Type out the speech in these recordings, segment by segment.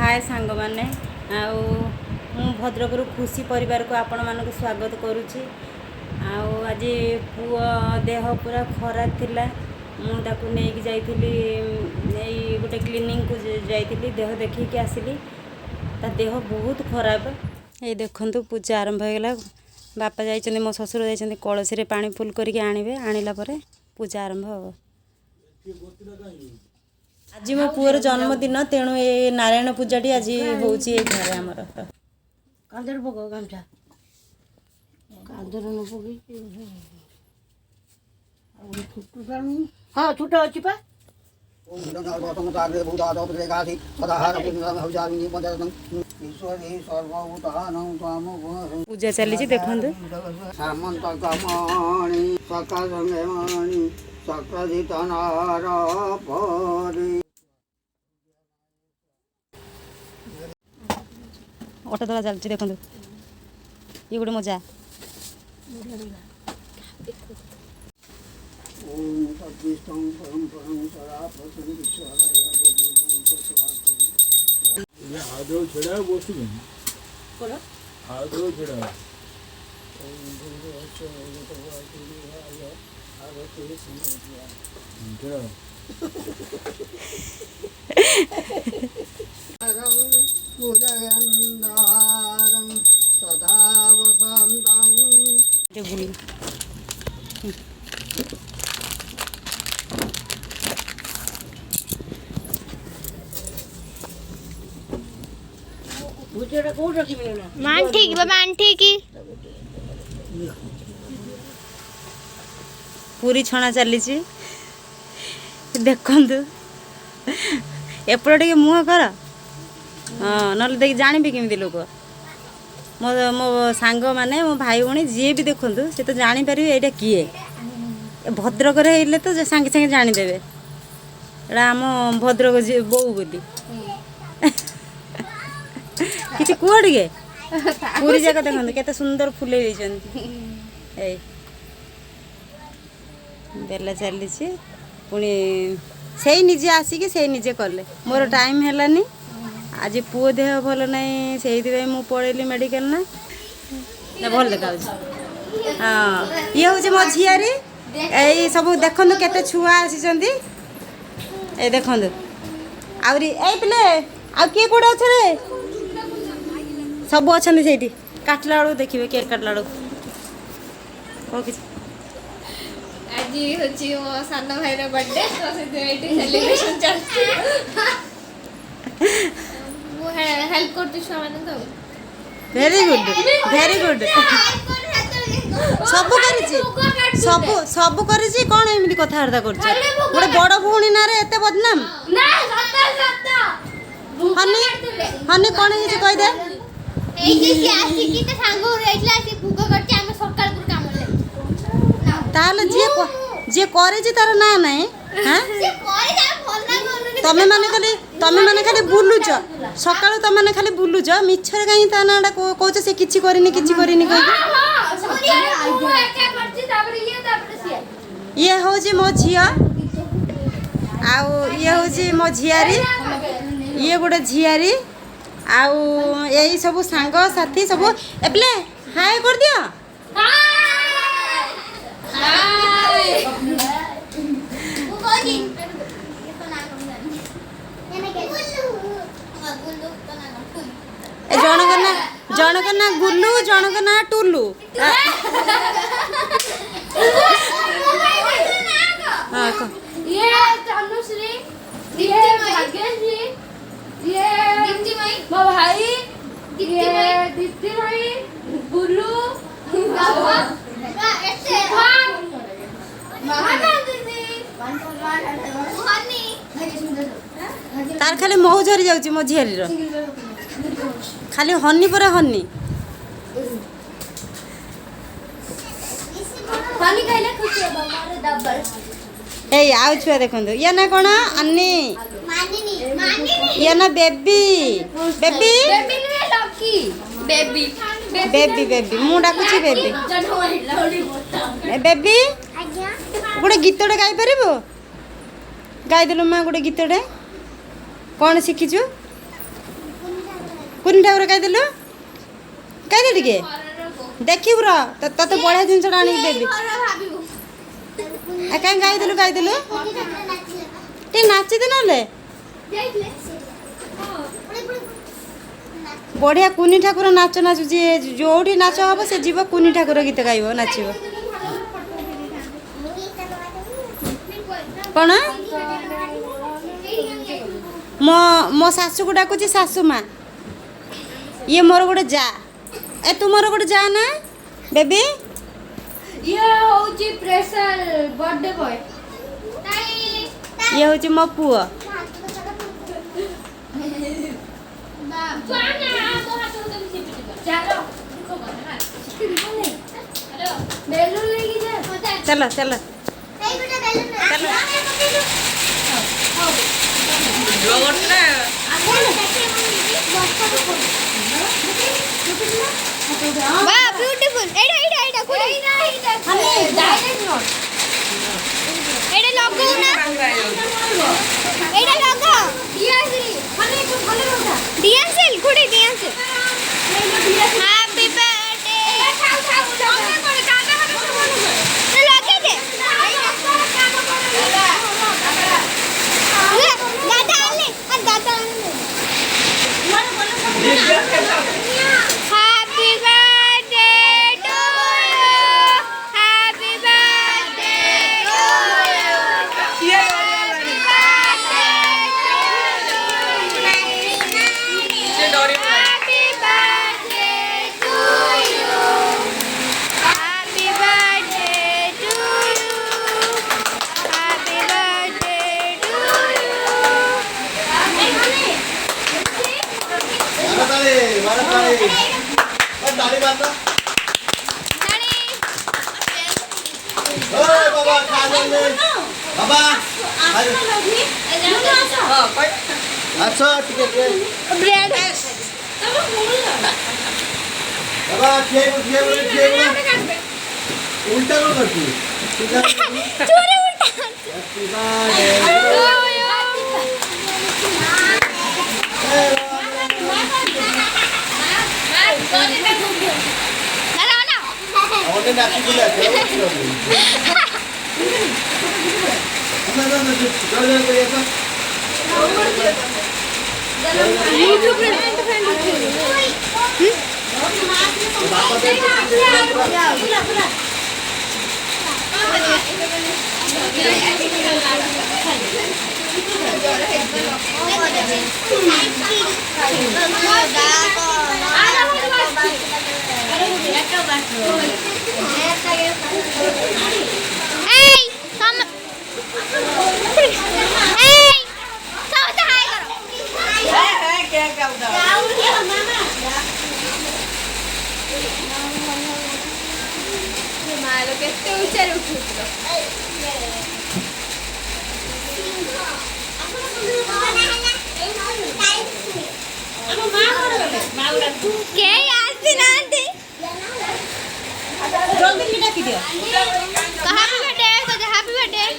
हाय सांग मैंने भद्रक खुशी परिवार को आपण मानक स्वागत करुच्ची। आज पुआ देह पूरा खराब थिला मुझे नहीं जाइली गोटे क्लिनिक को जाइली देह देखिक आसली ता देह बहुत खराब। ये देखु पूजा आरंभ होगा बापा जाइए मो ससुर जाइए कलसी रे पानी फुल करके आनिबे आनिला परे पूजा आरंभ हो। आज मो पुअर जन्मदिन तेणु ये नारायण पूजाटी आज होची घरे आमर कांदर पको गामछा कांदर न पकी और छुट्टू कानु हां छुट्टा अछि पा पूजा चली देखु ऑटो दला चलती देखो ये गोटे मजा। मान ठीक मान ठीक पूरी छणा चली देखु एपट टे मुह कर हाँ ना देख जानवी केमी लोक मो मो सांग माने मो भाई भौणी जी भी देखु से तो जापर ये किए भद्रक तो सांगे सांगे जानीदेवे एटा आम भद्रक बो बोली किसी कुह टे पूरी जगह देखते केते सुंदर फुले बेला चली पुणी से निजे आसिक से निजे कले मोर टाइम है आज पुओ देह भल ना से मु पड़ेली मेडिकल ना भल देखा हाँ ये हूँ मो झीआरी ये सब देखु केते छुआ आसी देखु आहरी पिले आ किए कौटे अच्छे रे सब अच्छा से काटला बेलू देखिए केक काटला बेलू कौन किसी आज होची मो सान भाई रो बर्थडे तो से सेलिब्रेशन चलती वो हेल्प करती छुआ माने तो वेरी गुड सब करिछि सब करिछि कोन एमिति कथार्ता करछि गोटे बड़ भौणी ना रे एते बदनाम ना सत्ता हनी कोन हिज कहि दे ए कि आसी कि त सांग रेटला आसी भूख करछि हम सरकार पुर काम ले ताले जे करे जे तार ना नाही हां से करे जा भल ना कोन तमे माने खाली बुलुच सकाळु तमे माने खाली बुलुच मिछरे काई ता नाडा कहछ से किछि करिनी कहि ये हो जी मो झिया आउ ये हो जी मो झियारी ये गोटे झियारी आउ यही सब सांग साथी सब एप्ले हाय कर दियो हाय जनक ना गुल्लू जनक ना टुल्लू ये तनुश्री ये भाग्यश्री ये दीप्ति माई मो भाई ये दीप्ति माई गुल्लू बाबा ऐसे माना दीदी हनी तार खाली महू झरी जाउची मो झियारी रो खाली हनी पर हनी हनी कहले खुशी हो मारे दबर ए आउ छुआ देखंदो ये ना कोन अन्नी मानिनी ये ना बेबी बेबी बेबी नुए लकी बेबी बेबी मु डाकुची बेबी ए बेबी गोटे गीतटे गाई परबो गाई देलु मां गोटे गीतटे कौन शिखीचु କୁନି ଠାକୁର କହିଦେଲୁ କହିଦେ ଟିକେ ଦେଖିବୁ ର ତତେ ବଢ଼ିଆ ଜିନିଷଟା ଆଣିକି ଦେବି କାହିଁ ଗାଇଦେଲୁ ଟିକେ ନାଚିଦେ ନହେଲେ ବଢ଼ିଆ କୁନି ଠାକୁର ନାଚ ନାଚୁଛି ଯୋଉଠି ନାଚ ହବ ସେ ଯିବ କୁନି ଠାକୁର ଗୀତ ଗାଇବ ନାଚିବ କ'ଣ ମୋ ଶାଶୁକୁ ଡାକୁଛି ଶାଶୁ ମା ଇଏ ମୋର ଗୋଟେ ଯା ଏ ତୁମର ଗୋଟେ ଯା ନା ବେବି ଇଏ ହଉଛି ପ୍ରେସର ବର୍ଥଡେ ବୟ ଇଏ ହଉଛି ମୋ ପୁଅ चलो चलो वाह ब्यूटीफुल एडा डायरेक्ट नोट एडा लगो ना एडा लगो डियांसेल कुड़ी डियांसेल हैप्पी बर्थडे लगे दे दादा आले happy birthday to you happy birthday to you happy birthday to you happy birthday to you happy birthday to you ताली मारना ताली ओए बाबा खा ले बाबा अच्छा ठीक है ब्रेड बाबा खेल उल्टा को करती चोरी उल्टा और नाची दिला Hey, come. Hey, come to hi karo. Malo que este uchar uchutro. ¿Qué haces, Nandi? ଜଲ୍ଦି ଟିକେ ଡାକି ଦିଅ Happy birthday, Kaja, happy birthday.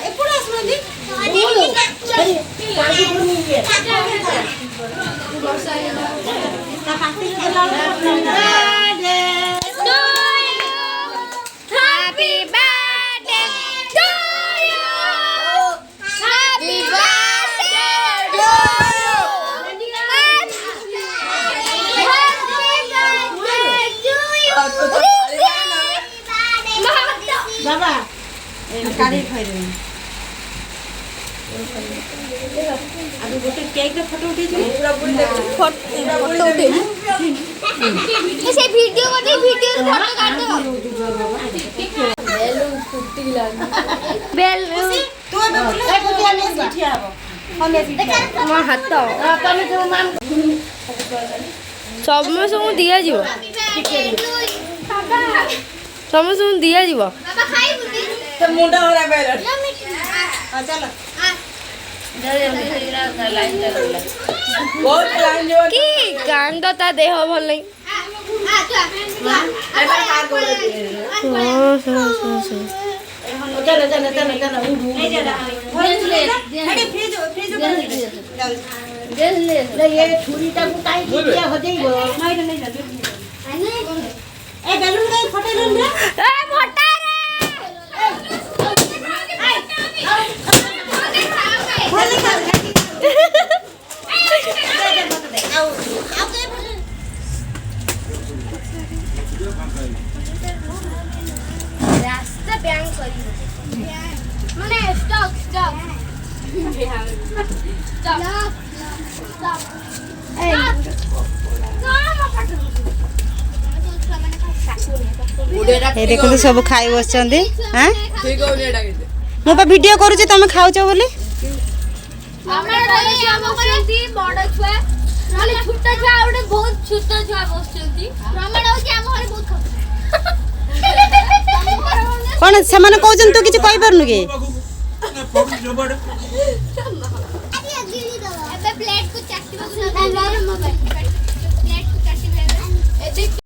ଏପଟେ ଆସୁନାହାନ୍ତି To you. Happy birthday to you. Happy birthday to you. Happy birthday to you. बाबा କାଢ଼ି ଖାଇଦେବି ଆଗ ଗୋଟେ କେକ୍ ରେ ଫଟୋ ଉଠେଇଛୁ से वीडियो करते वीडियो फोटो काट दो बेल ତୁ ଏବେ ବୋଲେ ଠିଆ ହବ ମୋ ହାତ ସମସ୍ତଙ୍କୁ ଦିଆଯିବ ସମସ୍ତଙ୍କୁ ଦିଆଯିବ बाबा खाई बुद्धि ହଁ ଚାଲ କି କାନ୍ଦ ତା ଦେହ ଭଲ ନାହିଁ चलो चलो चलो चलो ଫ୍ରିଜ ଏ ଛୁରୀଟାକୁ କାହିଁକି କିଏ ହଜେଇବ? ଏ ବେଲୁନ କାଇଁ ଫଟେଇଲନି ରେ? ରାସ୍ତା ବ୍ୟାଙ୍କ କରିବ ମାନେ ଷ୍ଟକ୍ ଷ୍ଟକ୍ ଏ ଦେଖନ୍ତୁ ସବୁ ଖାଇ ବସିଛନ୍ତି। ହାଁ ମୁଁ ପା ଭିଡିଓ କରୁଛି ତମେ ଖାଉଛ ବୋଲି। ବଡ ଛୁଆ ମାନେ ଛୋଟ ଛୁଆ ଆଉ ଗୋଟେ ବହୁତ ଛୋଟ ଛୁଆ ବସିଛନ୍ତି ପ୍ରମାଣ ହଉଛି ଆମ ଘରେ ବହୁତ କଣ ସେମାନେ କହୁଛନ୍ତି ତୁ କିଛି କହିପାରୁନୁ କି? ଏବେ ପ୍ଲେଟ କୁ ଚାଟିବାକୁ